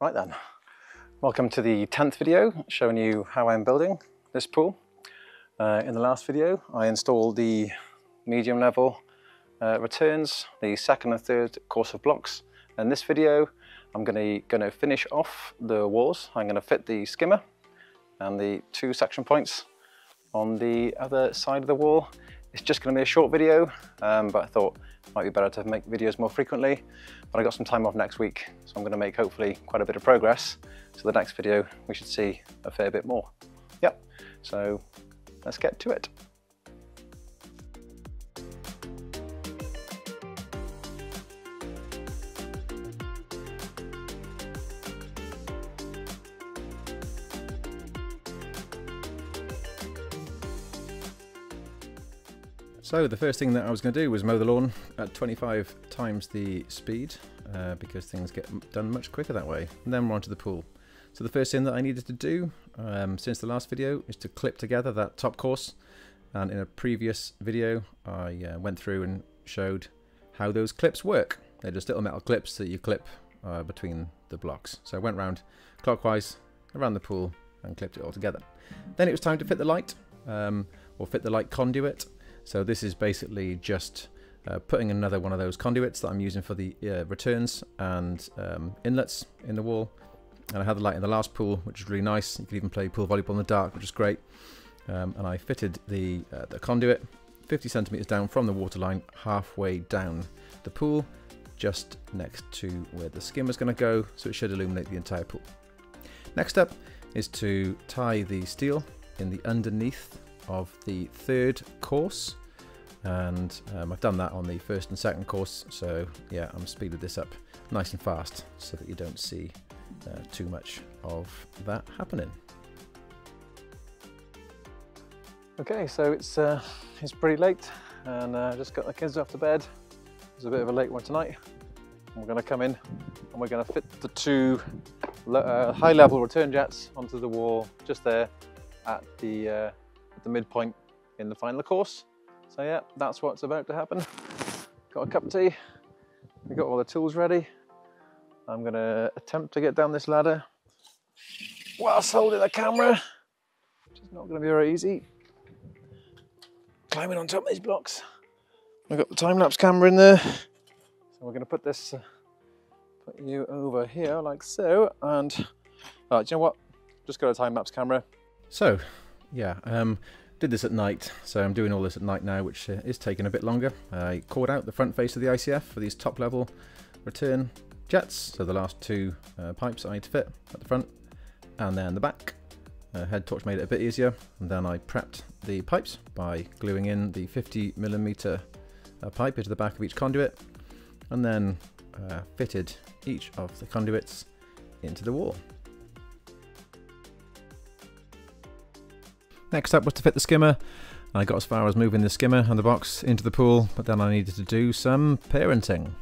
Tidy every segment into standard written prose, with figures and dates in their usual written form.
Right then, welcome to the 10th video showing you how I'm building this pool. In the last video I installed the medium level returns, the second and third course of blocks. In this video I'm going to finish off the walls. I'm going to fit the skimmer and the two section points on the other side of the wall. It's just going to be a short video, but I thought it might be better to make videos more frequently. But I got some time off next week, so I'm going to make hopefully quite a bit of progress. So the next video we should see a fair bit more. Yep, so let's get to it. So the first thing that I was going to do was mow the lawn at 25 times the speed because things get done much quicker that way. And then we're onto the pool. So the first thing that I needed to do since the last video is to clip together that top course. And in a previous video I went through and showed how those clips work. They're just little metal clips that you clip between the blocks. So I went round clockwise around the pool and clipped it all together. Then it was time to fit the light or fit the light conduit. So this is basically just putting another one of those conduits that I'm using for the returns and inlets in the wall. And I had the light in the last pool, which is really nice. You could even play pool volleyball in the dark, which is great. And I fitted the conduit 50 centimeters down from the water line, halfway down the pool, just next to where the skimmer's going to go, so it should illuminate the entire pool. Next up is to tie the steel in the underneath of the third course, and I've done that on the first and second course, so yeah, I'm speeded this up nice and fast so that you don't see too much of that happening. Okay, so it's pretty late and just got the kids off to bed. It's a bit of a late one tonight. We're going to come in and we're going to fit the two high level return jets onto the wall just there at the midpoint in the final course. So yeah, that's what's about to happen. Got a cup of tea, we got all the tools ready. I'm going to attempt to get down this ladder whilst holding the camera, which is not going to be very easy. Climbing on top of these blocks. We've got the time-lapse camera in there, so we're going to put this, put you over here like so, and do you know what? Just got a time-lapse camera. So yeah, did this at night, so I'm doing all this at night now, which is taking a bit longer. I cored out the front face of the ICF for these top level return jets, so the last two pipes I need to fit at the front and then the back. Head torch made it a bit easier, and then I prepped the pipes by gluing in the 50mm pipe into the back of each conduit, and then fitted each of the conduits into the wall. Next up was to fit the skimmer. I got as far as moving the skimmer and the box into the pool, but then I needed to do some parenting.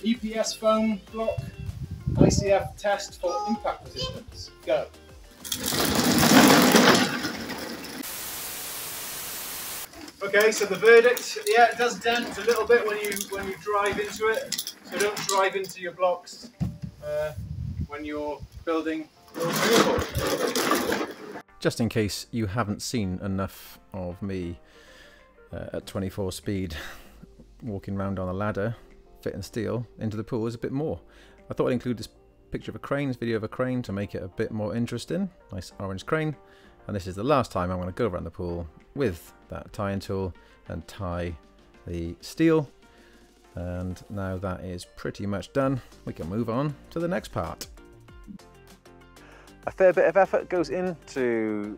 EPS foam block, ICF test for impact resistance. Go. Okay, so the verdict, yeah, it does dent a little bit when you drive into it. So don't drive into your blocks when you're building your vehicle. Just in case you haven't seen enough of me at 24 speed walking around on a ladder fitting steel into the pool is a bit more. I thought I'd include this picture of a crane, this video of a crane, to make it a bit more interesting. Nice orange crane. And this is the last time I'm going to go around the pool with that tie-in tool and tie the steel. And now that is pretty much done, we can move on to the next part. A fair bit of effort goes into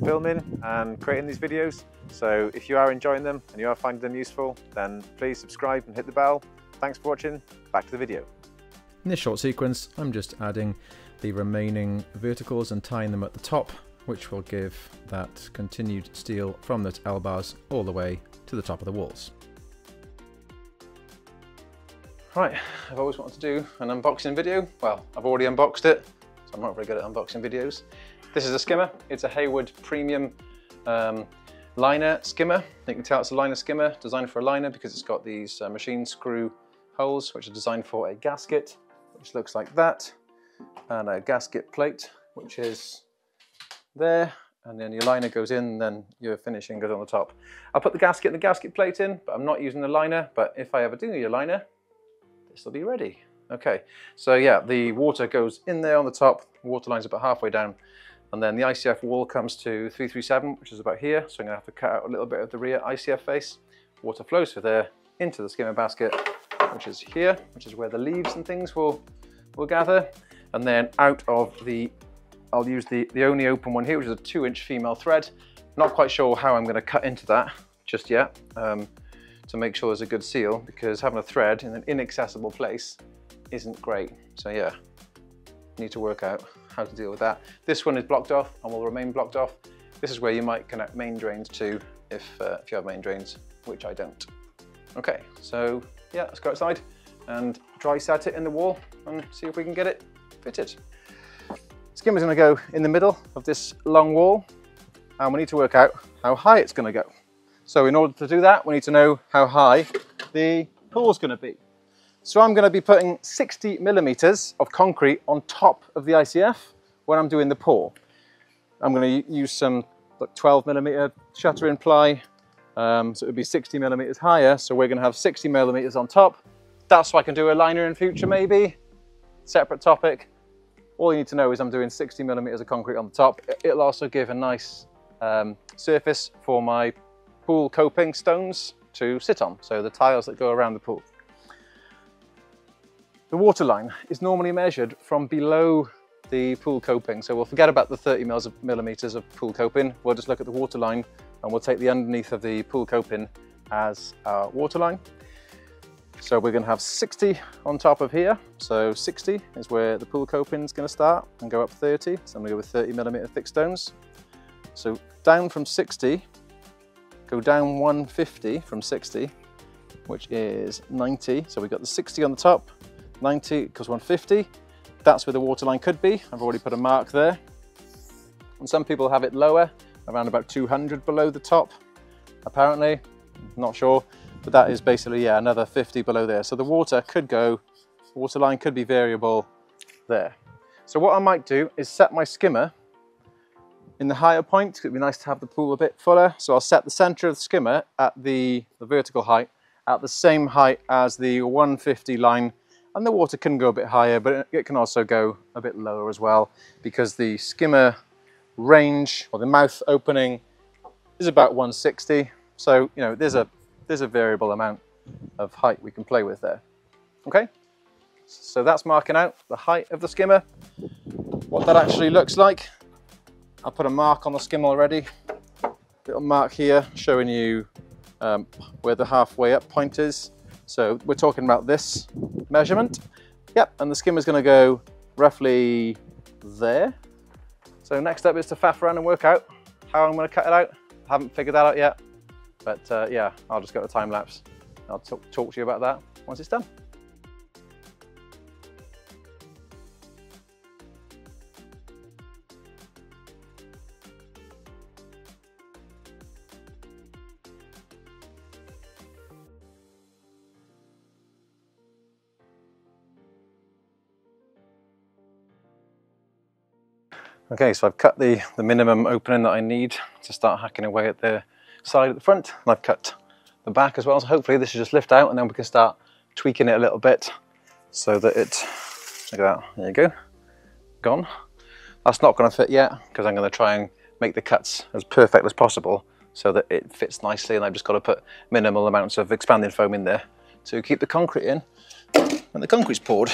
filming and creating these videos, so if you are enjoying them and you are finding them useful, then please subscribe and hit the bell. Thanks for watching, back to the video. In this short sequence I'm just adding the remaining verticals and tying them at the top, which will give that continued steel from the L bars all the way to the top of the walls. Right, I've always wanted to do an unboxing video. Well, I've already unboxed it, so I'm not very good at unboxing videos. This is a skimmer. It's a Hayward premium liner skimmer. You can tell it's a liner skimmer, designed for a liner because it's got these machine screw holes which are designed for a gasket, which looks like that. and a gasket plate, which is there, and then your liner goes in, and then your finishing goes on the top. I'll put the gasket and the gasket plate in, but I'm not using the liner, but if I ever do need a liner, this will be ready. Okay, so yeah, the water goes in there on the top, water line's about halfway down, and then the ICF wall comes to 337, which is about here, so I'm gonna have to cut out a little bit of the rear ICF face. Water flows through there into the skimmer basket, which is here, which is where the leaves and things will gather, and then out of the, I'll use the only open one here, which is a 2-inch female thread. Not quite sure how I'm going to cut into that just yet, to make sure there's a good seal, because having a thread in an inaccessible place isn't great. So yeah, need to work out how to deal with that. This one is blocked off and will remain blocked off. This is where you might connect main drains to if you have main drains, which I don't. Okay, so yeah, let's go outside and dry set it in the wall and see if we can get it fitted. Skimmer's going to go in the middle of this long wall, and we need to work out how high it's going to go. So in order to do that, we need to know how high the pool's going to be. So I'm going to be putting 60 millimeters of concrete on top of the ICF when I'm doing the pour. I'm going to use some 12 millimeter shutter in ply, so it would be 60 millimeters higher. So we're going to have 60 millimeters on top. That's so I can do a liner in future, maybe. Separate topic. All you need to know is I'm doing 60 millimeters of concrete on the top. It'll also give a nice surface for my pool coping stones to sit on, so the tiles that go around the pool. The water line is normally measured from below the pool coping, so we'll forget about the 30 millimeters of pool coping. We'll just look at the water line, and we'll take the underneath of the pool coping as our water line. So we're going to have 60 on top of here. So 60 is where the pool coping is going to start and go up 30. So I'm going to go with 30 millimeter thick stones. So down from 60, go down 150 from 60, which is 90. So we've got the 60 on the top, 90 equals 150. That's where the water line could be. I've already put a mark there. And some people have it lower, around about 200 below the top, apparently, not sure. But that is basically, yeah, another 50 below there. So the water line could be variable there. So what I might do is set my skimmer in the higher point. It'd be nice to have the pool a bit fuller. So I'll set the center of the skimmer at the vertical height, at the same height as the 150 line. And the water can go a bit higher, but it can also go a bit lower as well, because the skimmer range, or the mouth opening, is about 160. So, you know, there's a variable amount of height we can play with there. Okay, so that's marking out the height of the skimmer. What that actually looks like, I'll put a mark on the skimmer already. Little mark here showing you where the halfway up point is. So we're talking about this measurement. Yep, and the skimmer's going to go roughly there. So next up is to faff around and work out how I'm going to cut it out. I haven't figured that out yet. But yeah, I'll just go to time lapse. I'll talk to you about that once it's done. Okay, so I've cut the minimum opening that I need to start hacking away at the side at the front, and I've cut the back as well, so hopefully this should just lift out and then we can start tweaking it a little bit so that it, look at that, there you go, gone. That's not going to fit yet because I'm going to try and make the cuts as perfect as possible so that it fits nicely, and I've just got to put minimal amounts of expanding foam in there to keep the concrete in when the concrete's poured.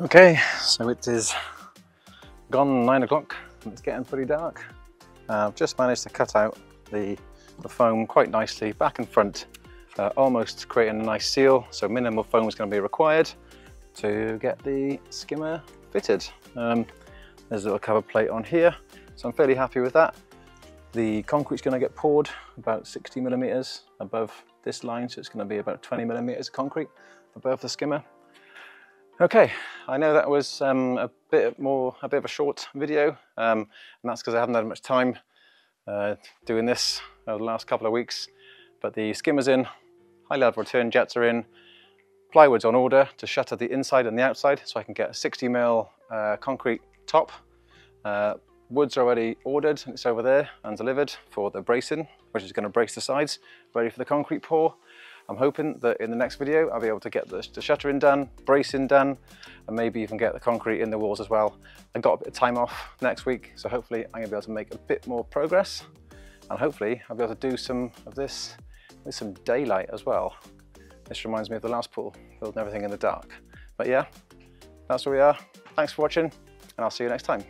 Okay, so it is gone 9 o'clock and it's getting pretty dark. I've just managed to cut out the foam quite nicely back and front, almost creating a nice seal, so minimal foam is going to be required to get the skimmer fitted. There's a little cover plate on here, so I'm fairly happy with that. The concrete's going to get poured about 60 millimeters above this line, so it's going to be about 20 millimeters of concrete above the skimmer. Okay, I know that was a bit of a short video, and that's because I haven't had much time doing this over the last couple of weeks. But the skimmer's in, high level return jets are in, plywood's on order to shutter the inside and the outside, so I can get a 60mm concrete top. Wood's already ordered, it's over there and delivered for the bracing, which is going to brace the sides, ready for the concrete pour. I'm hoping that in the next video I'll be able to get the shuttering done, bracing done, and maybe even get the concrete in the walls as well. I've got a bit of time off next week, so hopefully I'm going to be able to make a bit more progress, and hopefully I'll be able to do some of this with some daylight as well. This reminds me of the last pool, building everything in the dark. But yeah, that's where we are. Thanks for watching, and I'll see you next time.